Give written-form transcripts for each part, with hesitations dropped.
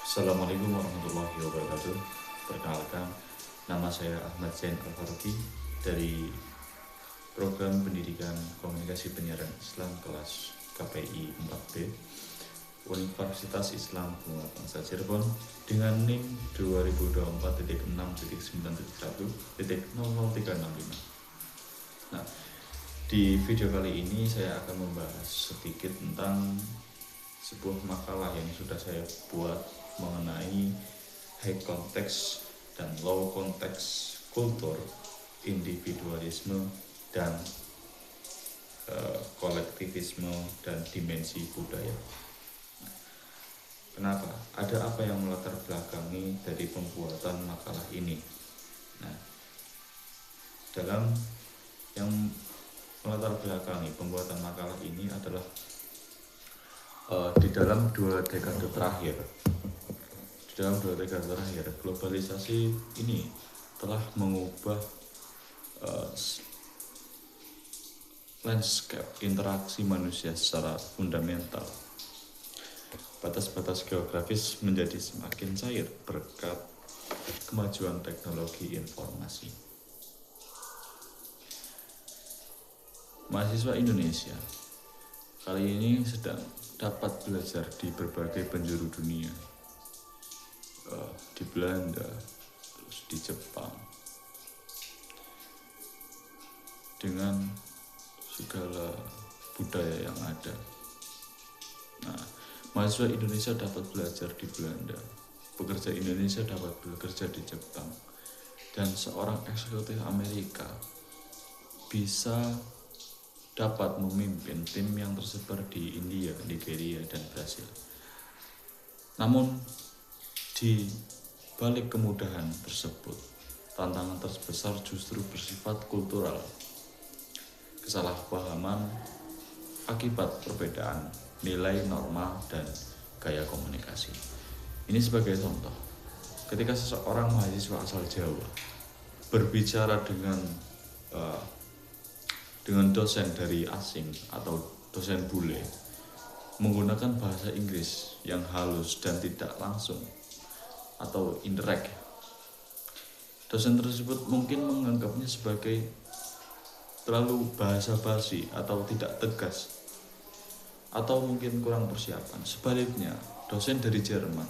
Assalamualaikum warahmatullahi wabarakatuh. Perkenalkan, nama saya Ahmad Zain Al-Faruqi dari Program Pendidikan Komunikasi Penyiaran Islam kelas KPI 4B Universitas Islam Bunga Bangsa Cirebon dengan NIM 2024.6.971.00365. Nah, di video kali ini saya akan membahas sedikit tentang sebuah makalah yang sudah saya buat mengenai high context dan low context kultur, individualisme dan kolektivisme dan dimensi budaya. Kenapa? Ada apa yang melatar belakangi dari pembuatan makalah ini? Nah, dalam yang melatar belakangi pembuatan makalah ini adalah di dalam dua dekade terakhir, globalisasi ini telah mengubah landscape interaksi manusia secara fundamental. Batas-batas geografis menjadi semakin cair berkat kemajuan teknologi informasi. Mahasiswa Indonesia kali ini sedang dapat belajar di berbagai penjuru dunia, di Belanda, terus di Jepang, dengan segala budaya yang ada. Nah, mahasiswa Indonesia dapat belajar di Belanda, pekerja Indonesia dapat bekerja di Jepang, dan seorang eksekutif Amerika bisa dapat memimpin tim yang tersebar di India, Nigeria, dan Brasil. Namun, di balik kemudahan tersebut, tantangan terbesar justru bersifat kultural. Kesalahpahaman akibat perbedaan nilai, norma, dan gaya komunikasi. Ini sebagai contoh, ketika seseorang mahasiswa asal Jawa berbicara dengan dosen dari asing atau dosen bule menggunakan bahasa Inggris yang halus dan tidak langsung atau indirect, dosen tersebut mungkin menganggapnya sebagai terlalu basa-basi atau tidak tegas, atau mungkin kurang persiapan. Sebaliknya, dosen dari Jerman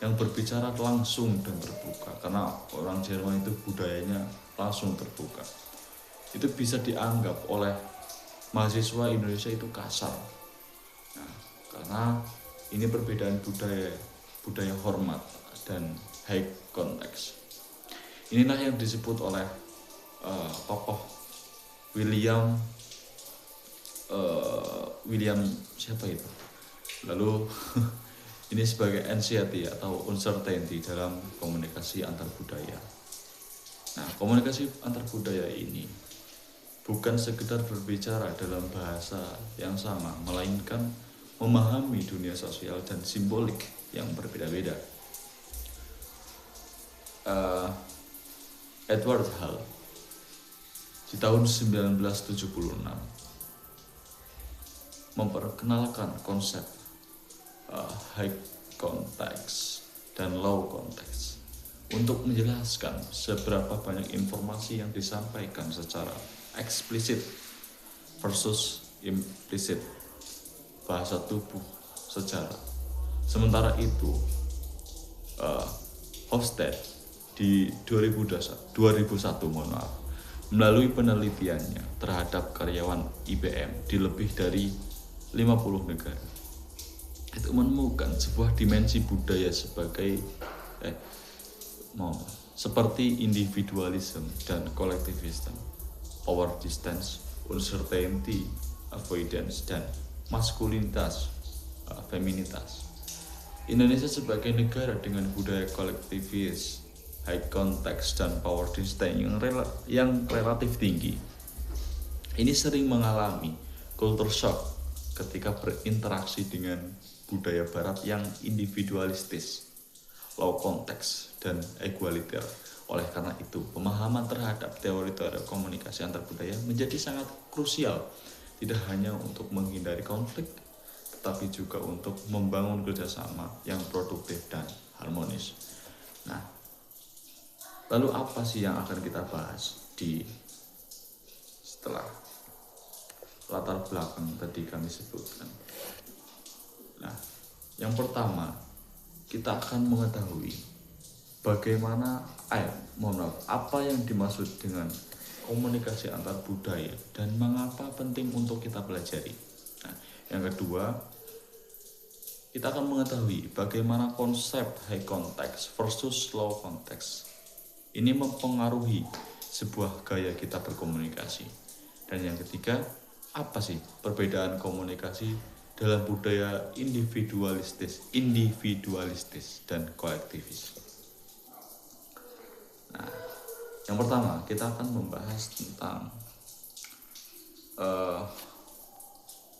yang berbicara langsung dan terbuka, karena orang Jerman itu budayanya langsung terbuka, itu bisa dianggap oleh mahasiswa Indonesia itu kasar. Nah, karena ini perbedaan budaya hormat dan high context. Inilah yang disebut oleh tokoh William siapa itu? Lalu ini sebagai anxiety atau uncertainty dalam komunikasi antar budaya. Nah, komunikasi antar budaya ini bukan sekedar berbicara dalam bahasa yang sama, melainkan memahami dunia sosial dan simbolik yang berbeda-beda. Edward Hall di tahun 1976 memperkenalkan konsep high context dan low context untuk menjelaskan seberapa banyak informasi yang disampaikan secara eksplisit versus implisit, bahasa tubuh secara. Sementara itu, Hofstede di 2001 melalui penelitiannya terhadap karyawan IBM di lebih dari 50 negara, itu menemukan sebuah dimensi budaya seperti individualism dan kolektivisme, power distance, uncertainty, avoidance, dan maskulinitas, feminitas. Indonesia sebagai negara dengan budaya kolektivis, high context, dan power distance yang relatif tinggi, ini sering mengalami culture shock ketika berinteraksi dengan budaya barat yang individualistis, low context, dan egaliter. Oleh karena itu, pemahaman terhadap teori-teori komunikasi antar budaya menjadi sangat krusial, tidak hanya untuk menghindari konflik, tapi juga untuk membangun kerjasama yang produktif dan harmonis. Nah, lalu apa sih yang akan kita bahas di setelah latar belakang tadi kami sebutkan? Nah, yang pertama, kita akan mengetahui bagaimana apa yang dimaksud dengan komunikasi antar budaya dan mengapa penting untuk kita pelajari. Nah, yang kedua, kita akan mengetahui bagaimana konsep high context versus low context ini mempengaruhi sebuah gaya kita berkomunikasi. Dan yang ketiga, apa sih perbedaan komunikasi dalam budaya individualistis dan kolektivis. Nah, yang pertama kita akan membahas tentang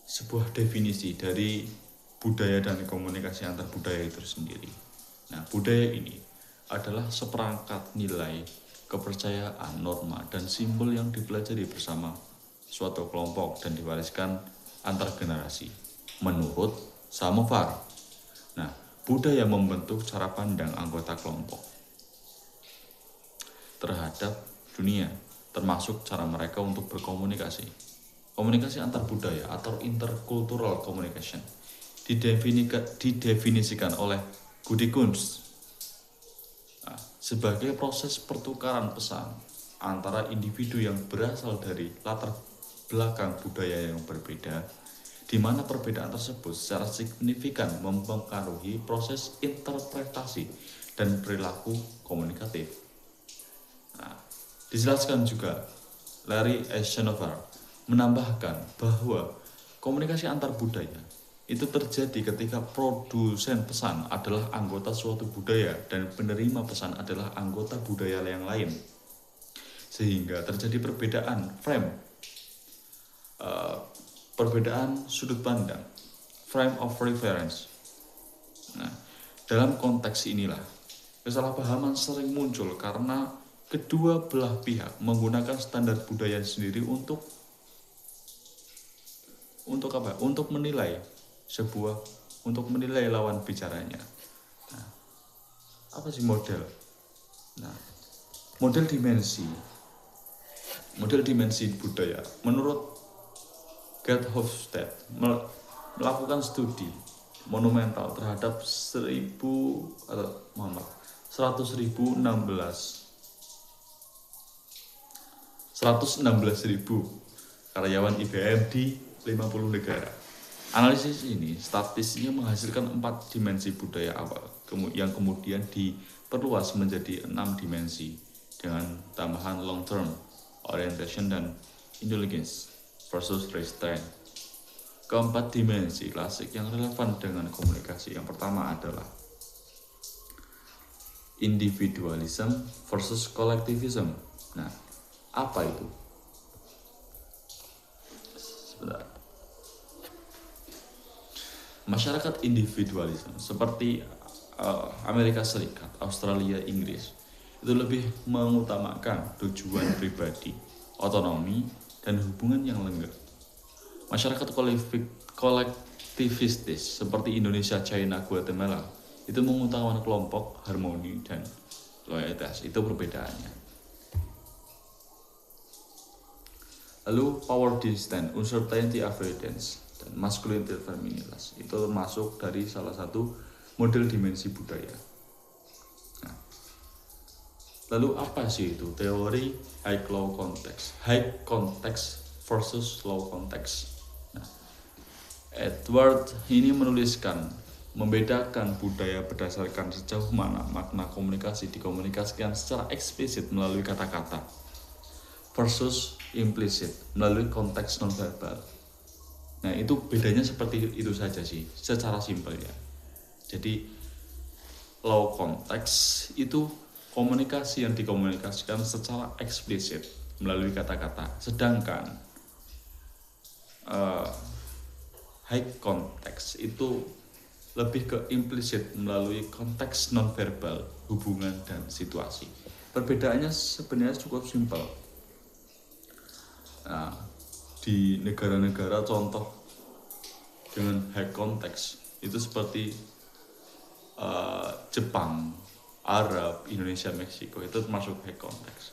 sebuah definisi dari budaya dan komunikasi antar budaya itu sendiri. Nah, budaya ini adalah seperangkat nilai, kepercayaan, norma, dan simbol yang dipelajari bersama suatu kelompok dan diwariskan antar generasi menurut Samovar. Nah, budaya membentuk cara pandang anggota kelompok terhadap dunia, termasuk cara mereka untuk berkomunikasi. Komunikasi antar budaya atau intercultural communication didefinisikan oleh Goody Kunz sebagai proses pertukaran pesan antara individu yang berasal dari latar belakang budaya yang berbeda, di mana perbedaan tersebut secara signifikan mempengaruhi proses interpretasi dan perilaku komunikatif. Nah, dijelaskan juga Larry Eisenhower menambahkan bahwa komunikasi antar budaya itu terjadi ketika produsen pesan adalah anggota suatu budaya dan penerima pesan adalah anggota budaya yang lain, sehingga terjadi perbedaan sudut pandang, frame of reference. Nah, dalam konteks inilah kesalahpahaman sering muncul karena kedua belah pihak menggunakan standar budaya sendiri untuk menilai lawan bicaranya. Nah, apa sih model? Nah, model dimensi budaya menurut Gerd Hofstede melakukan studi monumental terhadap 116.000 karyawan IBM di 50 negara. Analisis ini statistiknya menghasilkan 4 dimensi budaya awal yang kemudian diperluas menjadi 6 dimensi dengan tambahan long term, orientation, dan intelligence versus restraint. Keempat dimensi klasik yang relevan dengan komunikasi yang pertama adalah individualism versus collectivism. Nah, apa itu? Sebentar. Masyarakat individualisme seperti Amerika Serikat, Australia, Inggris itu lebih mengutamakan tujuan pribadi, otonomi, dan hubungan yang lenggang. Masyarakat kolektivistis seperti Indonesia, China, Guatemala itu mengutamakan kelompok, harmoni, dan loyalitas. Itu perbedaannya. Lalu power distance, uncertainty avoidance, dan masculinity femininitas itu termasuk dari salah satu model dimensi budaya. Nah, lalu apa sih itu teori high context versus low context? Nah, Edward ini menuliskan membedakan budaya berdasarkan sejauh mana makna komunikasi dikomunikasikan secara eksplisit melalui kata-kata versus implisit melalui konteks nonverbal. Nah, itu bedanya seperti itu saja sih, secara simpel ya. Jadi low context itu komunikasi yang dikomunikasikan secara eksplisit melalui kata-kata, sedangkan high context itu lebih ke implisit melalui konteks nonverbal, hubungan dan situasi. Perbedaannya sebenarnya cukup simpel. Nah, di negara-negara contoh dengan high context itu seperti Jepang, Arab, Indonesia, Meksiko itu termasuk high context.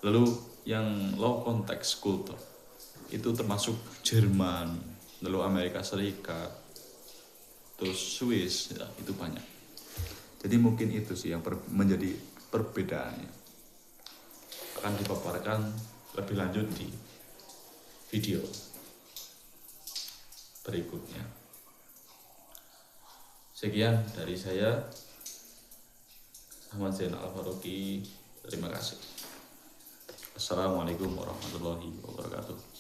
Lalu yang low context culture itu termasuk Jerman, lalu Amerika Serikat, terus Swiss, ya, itu banyak. Jadi mungkin itu sih yang menjadi perbedaannya. Akan dipaparkan lebih lanjut di video berikutnya. Sekian dari saya, Ahmad Zainal Al-Faruqi. Terima kasih. Assalamualaikum warahmatullahi wabarakatuh.